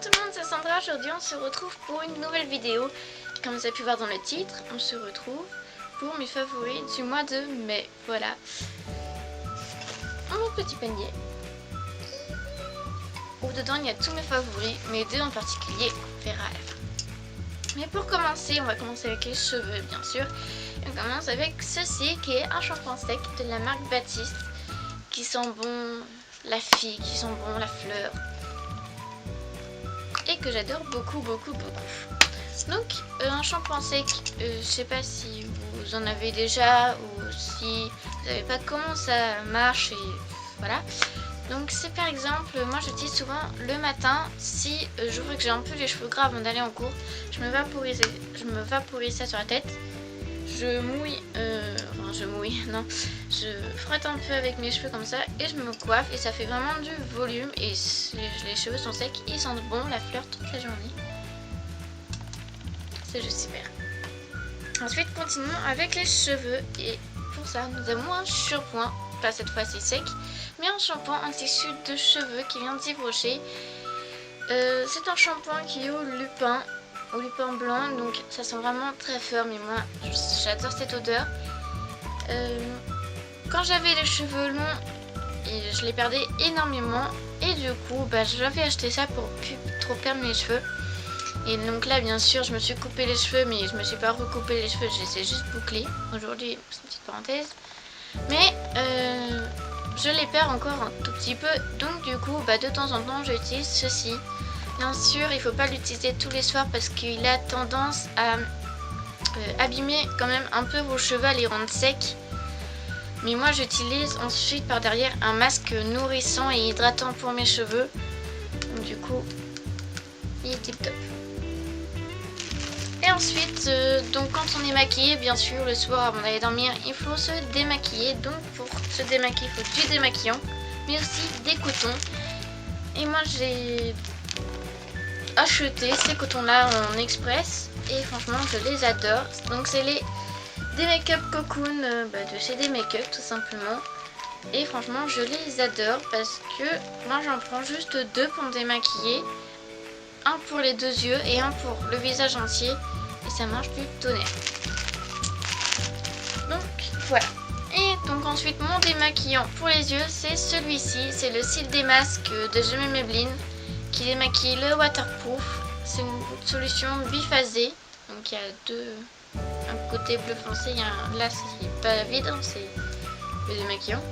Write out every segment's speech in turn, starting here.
tout le monde, c'est Sandra. Aujourd'hui on se retrouve pour une nouvelle vidéo. Comme vous avez pu voir dans le titre, on se retrouve pour mes favoris du mois de mai. Voilà, mon petit panier où dedans il y a tous mes favoris, mais deux en particulier qu'on verra à la fin. Mais pour commencer, on va commencer avec les cheveux bien sûr. Et on commence avec ceci qui est un shampoing sec de la marque Baptiste, qui sent bon la figue, qui sent bon la fleur, et que j'adore beaucoup. Donc un shampoing sec, je sais pas si vous en avez déjà ou si vous savez pas comment ça marche, et voilà. Donc c'est par exemple, moi j'utilise souvent le matin, si je vois que j'ai un peu les cheveux gras avant d'aller en cours, je me vaporise ça sur la tête. Je frotte un peu avec mes cheveux comme ça et je me coiffe et ça fait vraiment du volume et les cheveux sont secs, ils sentent bon la fleur toute la journée. C'est juste super. Ensuite continuons avec les cheveux et pour ça nous avons un shampoing, pas cette fois-ci sec, mais un shampoing en tissu de cheveux qui vient d'Yves Rocher. C'est un shampoing qui est au lupin blanc, donc ça sent vraiment très fort, mais moi j'adore cette odeur. Quand j'avais les cheveux longs, et je les perdais énormément, et du coup j'avais acheté ça pour plus trop perdre mes cheveux. Et donc là bien sûr je me suis coupé les cheveux, mais je me suis pas recoupé les cheveux, je les ai juste bouclés. Aujourd'hui c'est une petite parenthèse, mais je les perds encore un tout petit peu, donc du coup de temps en temps j'utilise ceci. Bien sûr, il ne faut pas l'utiliser tous les soirs parce qu'il a tendance à abîmer quand même un peu vos cheveux, à les rendre secs. Mais moi j'utilise ensuite par derrière un masque nourrissant et hydratant pour mes cheveux. Donc du coup, il est tip top. Et ensuite, donc quand on est maquillé, bien sûr, le soir avant d'aller dormir, il faut se démaquiller. Donc pour se démaquiller, il faut du démaquillant, mais aussi des cotons. Et moi j'ai acheté ces cotons là en express et franchement je les adore. Donc c'est les Make-up Cocoon de chez Make-up tout simplement, et franchement je les adore parce que moi j'en prends juste deux pour me démaquiller, un pour les deux yeux et un pour le visage entier, et ça marche du tonnerre. Donc voilà. Et donc ensuite mon démaquillant pour les yeux, c'est celui-ci, c'est le Cils des masques de Je m'aime Maybelline, qui démaquille le waterproof. C'est une solution biphasée, donc il y a un côté bleu foncé, là c'est pas vide, hein, c'est le démaquillant.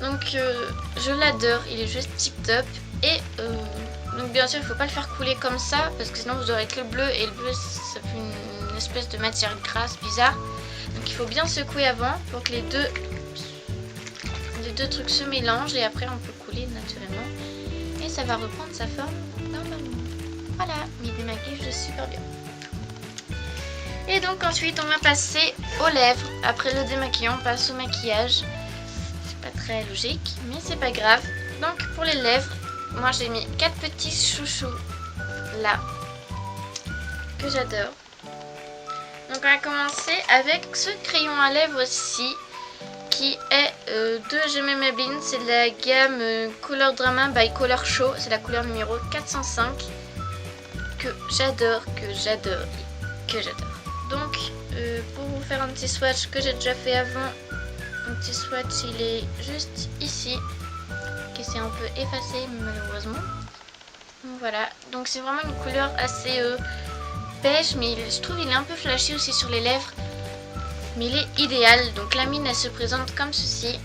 Donc je l'adore, il est juste tip top. Et donc bien sûr il faut pas le faire couler comme ça parce que sinon vous aurez que le bleu, et le bleu ça fait une espèce de matière grasse bizarre. Donc il faut bien secouer avant pour que les deux trucs se mélangent, et après on peut couler naturellement et ça va reprendre sa forme normalement. Voilà, il démaquille juste super bien. Et donc ensuite on va passer aux lèvres. Après le démaquillant on passe au maquillage. C'est pas très logique mais c'est pas grave. Donc pour les lèvres, moi j'ai mis 4 petits chouchous là que j'adore. Donc on va commencer avec ce crayon à lèvres aussi, qui est de Je m'aime Maybelline. C'est de la gamme Color Drama by Color Show. C'est la couleur numéro 405 que j'adore. Donc pour vous faire un petit swatch que j'ai déjà fait avant, un petit swatch il est juste ici, qui s'est un peu effacé malheureusement. Donc voilà, donc c'est vraiment une couleur assez beige, mais je trouve il est un peu flashy aussi sur les lèvres, mais il est idéal. Donc la mine elle se présente comme ceci.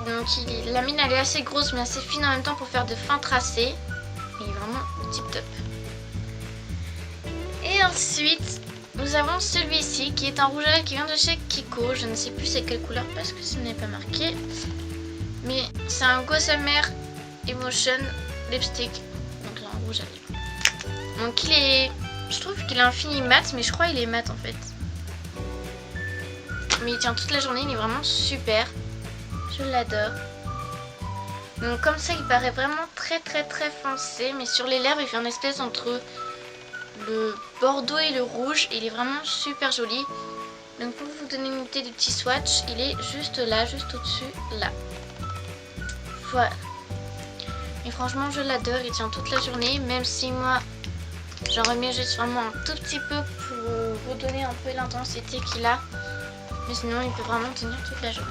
Donc la mine elle est assez grosse mais assez fine en même temps pour faire de fins tracés. Il est vraiment tip top. Et ensuite nous avons celui-ci qui est un rouge à lèvres qui vient de chez Kiko. Je ne sais plus c'est quelle couleur parce que ce n'est pas marqué, mais c'est un Gossamer Emotion Lipstick. Donc là un rouge à lèvres. Donc je trouve qu'il est infini mat, mais je crois qu'il est mat en fait. Mais il tient toute la journée, il est vraiment super. Je l'adore. Donc comme ça il paraît vraiment très foncé, mais sur les lèvres il fait une espèce entre le bordeaux et le rouge, et il est vraiment super joli. Donc pour vous donner une idée du petit swatch, il est juste là, juste au dessus là. Voilà. Et franchement je l'adore, il tient toute la journée, même si moi j'en remets juste vraiment un tout petit peu pour redonner un peu l'intensité qu'il a. Mais sinon il peut vraiment tenir toute la journée.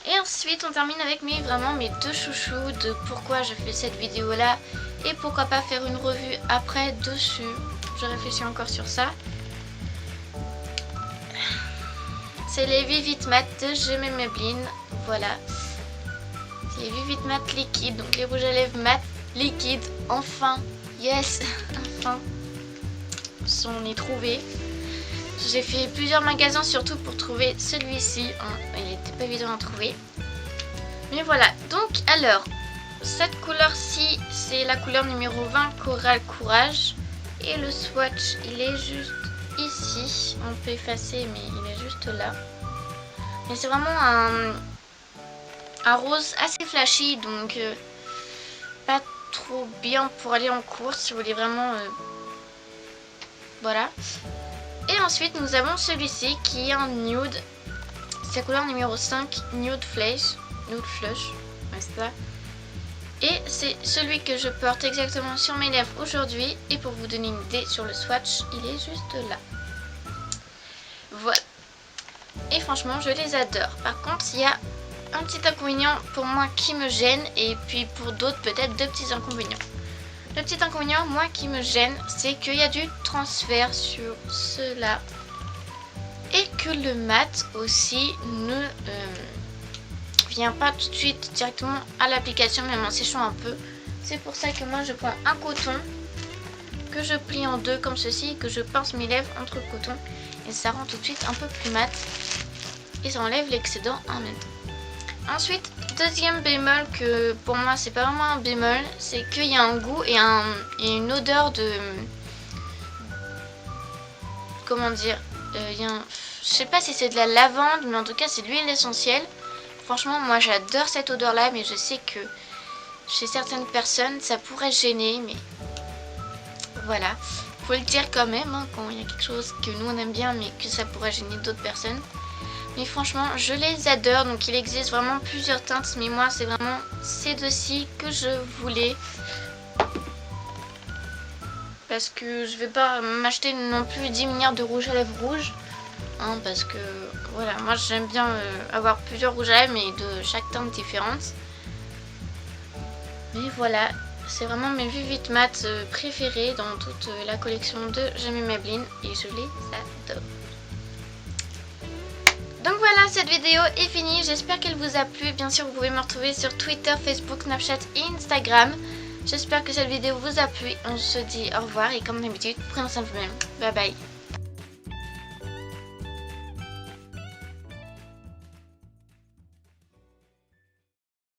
Et ensuite on termine avec vraiment mes deux chouchous de pourquoi je fais cette vidéo là. Et pourquoi pas faire une revue après dessus. Je réfléchis encore sur ça. C'est les Vivid Matte de J'aime Maybelline. Voilà. C'est les Vivid Matte liquides. Donc les rouges à lèvres mat liquides. Enfin. Yes. Enfin. On est trouvé. J'ai fait plusieurs magasins surtout pour trouver celui-ci. Il n'était pas évident à trouver. Mais voilà. Donc alors. Cette couleur-ci, c'est la couleur numéro 20, Coral Courage. Et le swatch, il est juste ici. On peut effacer, mais il est juste là. Mais c'est vraiment un rose assez flashy, donc pas trop bien pour aller en course si vous voulez vraiment... Voilà. Et ensuite, nous avons celui-ci qui est un nude. C'est la couleur numéro 5, Nude Flush. Nude Flush, ouais, c'est ça. Et c'est celui que je porte exactement sur mes lèvres aujourd'hui. Et pour vous donner une idée sur le swatch, il est juste là. Voilà. Et franchement, je les adore. Par contre, il y a un petit inconvénient pour moi qui me gêne. Et puis pour d'autres, peut-être deux petits inconvénients. Le petit inconvénient, moi, qui me gêne, c'est qu'il y a du transfert sur cela. Et que le mat aussi ne... vient pas tout de suite directement à l'application, même en séchant un peu. C'est pour ça que moi je prends un coton que je plie en deux comme ceci et que je pince mes lèvres entre le coton et ça rend tout de suite un peu plus mat et ça enlève l'excédent en même temps. Ensuite, deuxième bémol que pour moi c'est pas vraiment un bémol, c'est qu'il y a un goût et une odeur de... Comment dire, je sais pas si c'est de la lavande, mais en tout cas c'est de l'huile essentielle. Franchement, moi j'adore cette odeur-là, mais je sais que chez certaines personnes, ça pourrait gêner, mais voilà. Faut le dire quand même, hein, quand il y a quelque chose que nous on aime bien, mais que ça pourrait gêner d'autres personnes. Mais franchement, je les adore, donc il existe vraiment plusieurs teintes, mais moi c'est vraiment ces deux-ci que je voulais. Parce que je vais pas m'acheter non plus 10 milliards de rouge à lèvres rouge. Hein, parce que voilà, moi j'aime bien avoir plusieurs rouges à lèvres mais de chaque teinte différente. Mais voilà, c'est vraiment mes Vivid Matte préférés dans toute la collection de J'aime Maybelline et je les adore. Donc voilà, cette vidéo est finie, j'espère qu'elle vous a plu. Bien sûr, vous pouvez me retrouver sur Twitter, Facebook, Snapchat et Instagram. J'espère que cette vidéo vous a plu. On se dit au revoir et comme d'habitude, prenez soin de vous-même. Bye bye.